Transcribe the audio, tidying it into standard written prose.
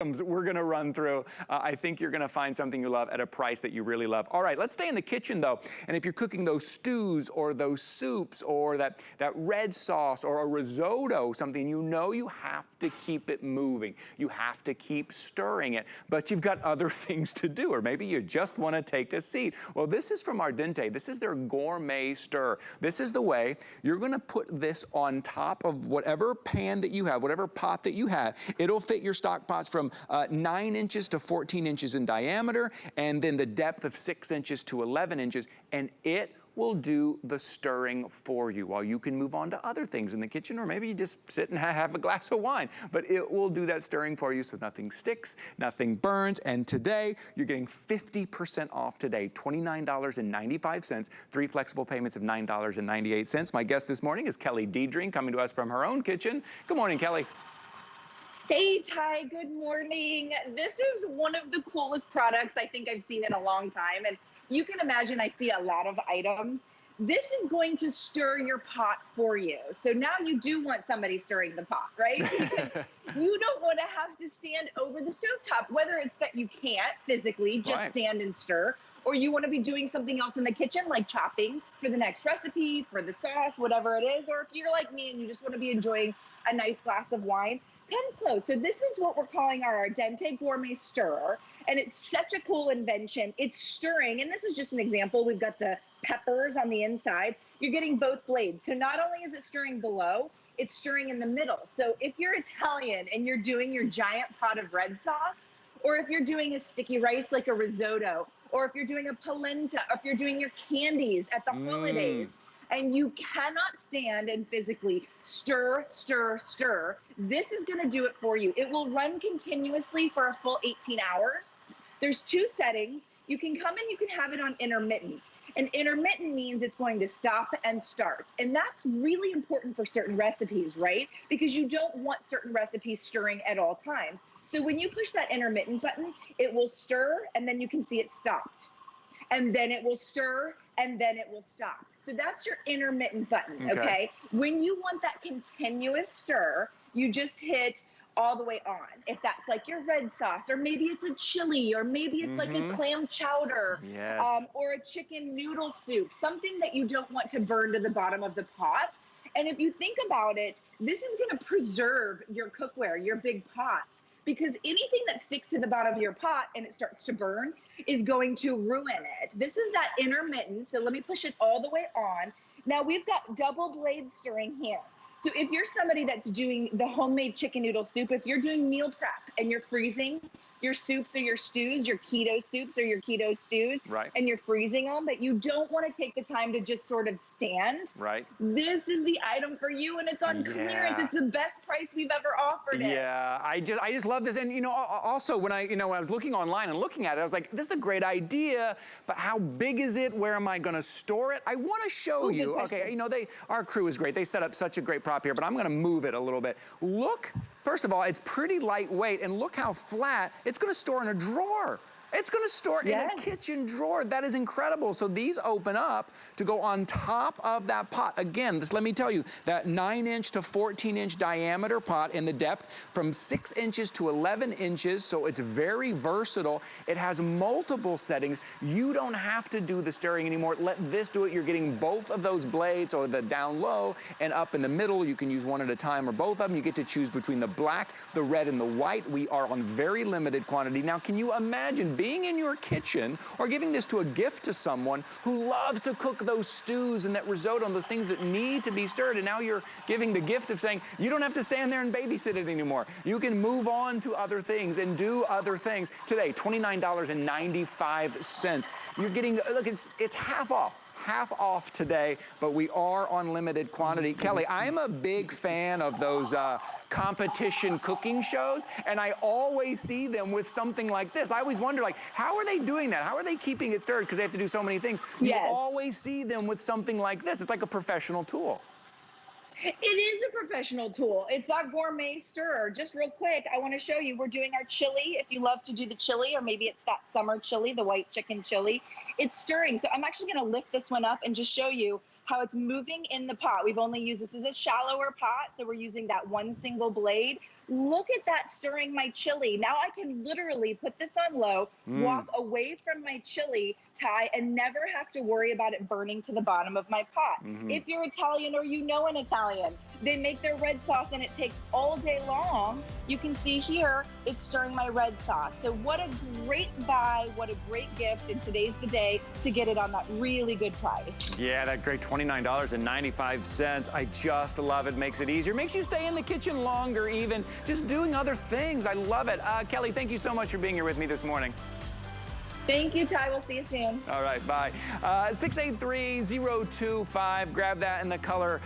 we're gonna run through. I think you're gonna find something you love at a price that you really love. All right, let's stay in the kitchen though. And if you're cooking those stews or those soups or that red sauce or a risotto, something you know you have to keep it moving. You have to keep stirring it, but you've got other things to do, or maybe you just wanna take a seat. Well, this is from Ardente. This is their gourmet stir. This is the way you're gonna put this on top of whatever pan that you have, whatever pot that you have. It'll fit your stock pots from 9 inches to 14 inches in diameter, and then the depth of 6 inches to 11 inches, and it will do the stirring for you while you can move on to other things in the kitchen, or maybe you just sit and have a glass of wine, but it will do that stirring for you so nothing sticks, nothing burns. And today, you're getting 50% off today, $29.95, 3 flexible payments of $9.98. My guest this morning is Kelly Diedring, coming to us from her own kitchen. Good morning, Kelly. Hey, Ty, good morning. This is one of the coolest products I think I've seen in a long time. And you can imagine I see a lot of items. This is going to stir your pot for you. So now you do want somebody stirring the pot, right? Because you don't want to have to stand over the stovetop, whether it's that you can't physically just stand and stir, or you want to be doing something else in the kitchen, like chopping for the next recipe, for the sauce, whatever it is. Or if you're like me and you just want to be enjoying a nice glass of wine, come close. So this is what we're calling our Ardente Gourmet Stirrer, and it's such a cool invention. It's stirring, and this is just an example. We've got the peppers on the inside. You're getting both blades. So not only is it stirring below, it's stirring in the middle. So if you're Italian and you're doing your giant pot of red sauce, or if you're doing a sticky rice like a risotto, or if you're doing a polenta, or if you're doing your candies at the holidays, and you cannot stand and physically stir, stir, stir, this is gonna do it for you. It will run continuously for a full 18 hours. There's 2 settings. You can come and you can have it on intermittent. And intermittent means it's going to stop and start. And that's really important for certain recipes, right? Because you don't want certain recipes stirring at all times. So when you push that intermittent button, it will stir and then you can see it stopped. And then it will stir and then it will stop. So that's your intermittent button, okay? When you want that continuous stir, you just hit all the way on. If that's like your red sauce, or maybe it's a chili, or maybe it's like a clam chowder, or a chicken noodle soup, something that you don't want to burn to the bottom of the pot. And if you think about it, this is gonna preserve your cookware, your big pots, because anything that sticks to the bottom of your pot and it starts to burn is going to ruin it. This is that intermittent, so let me push it all the way on. Now we've got double blade stirring here. So if you're somebody that's doing the homemade chicken noodle soup, if you're doing meal prep and you're freezing your soups or your stews, your keto soups or your keto stews, and you're freezing them, but you don't want to take the time to just sort of stand, this is the item for you, and it's on clearance. It's the best price we've ever offered it. Yeah, I just love this. And you know, also when I was looking online and looking at it, I was like, this is a great idea, but how big is it? Where am I gonna store it? I wanna show you, okay, you know, our crew is great. They set up such a great prop here, but I'm gonna move it a little bit. Look, first of all, it's pretty lightweight, and look how flat. It's gonna store in a drawer. It's gonna store in a kitchen drawer. That is incredible. So these open up to go on top of that pot. Again, let me tell you, that 9-inch to 14-inch diameter pot in the depth from 6 inches to 11 inches, so it's very versatile. It has multiple settings. You don't have to do the stirring anymore. Let this do it. You're getting both of those blades, or the down low and up in the middle. You can use one at a time or both of them. You get to choose between the black, the red, and the white. We are on very limited quantity. Now, can you imagine being in your kitchen or giving this to a gift to someone who loves to cook those stews and that risotto and those things that need to be stirred, and now you're giving the gift of saying, you don't have to stand there and babysit it anymore. You can move on to other things and do other things. Today, $29.95. You're getting, look, it's half off. Half off today, but we are on limited quantity. Kelly, I'm a big fan of those competition cooking shows, and I always see them with something like this. I always wonder, like, how are they doing that? How are they keeping it stirred? Because they have to do so many things. You always see them with something like this. It's like a professional tool. It is a professional tool. It's that gourmet stirrer. Just real quick, I want to show you, we're doing our chili. If you love to do the chili, or maybe it's that summer chili, the white chicken chili, it's stirring. So I'm actually going to lift this one up and just show you how it's moving in the pot. We've only used, this is a shallower pot, so we're using that one single blade. Look at that stirring my chili. Now I can literally put this on low, walk away from my chili, Ty, and never have to worry about it burning to the bottom of my pot. If you're Italian or you know an Italian, they make their red sauce and it takes all day long. You can see here, it's stirring my red sauce. So what a great buy, what a great gift, and today's the day to get it on that really good price. Yeah, that great $29.95. I just love it. Makes it easier. Makes you stay in the kitchen longer even. Just doing other things. I love it. Kelly, thank you so much for being here with me this morning. Thank you, Ty. We'll see you soon. All right, bye. 683-025. Grab that in the color.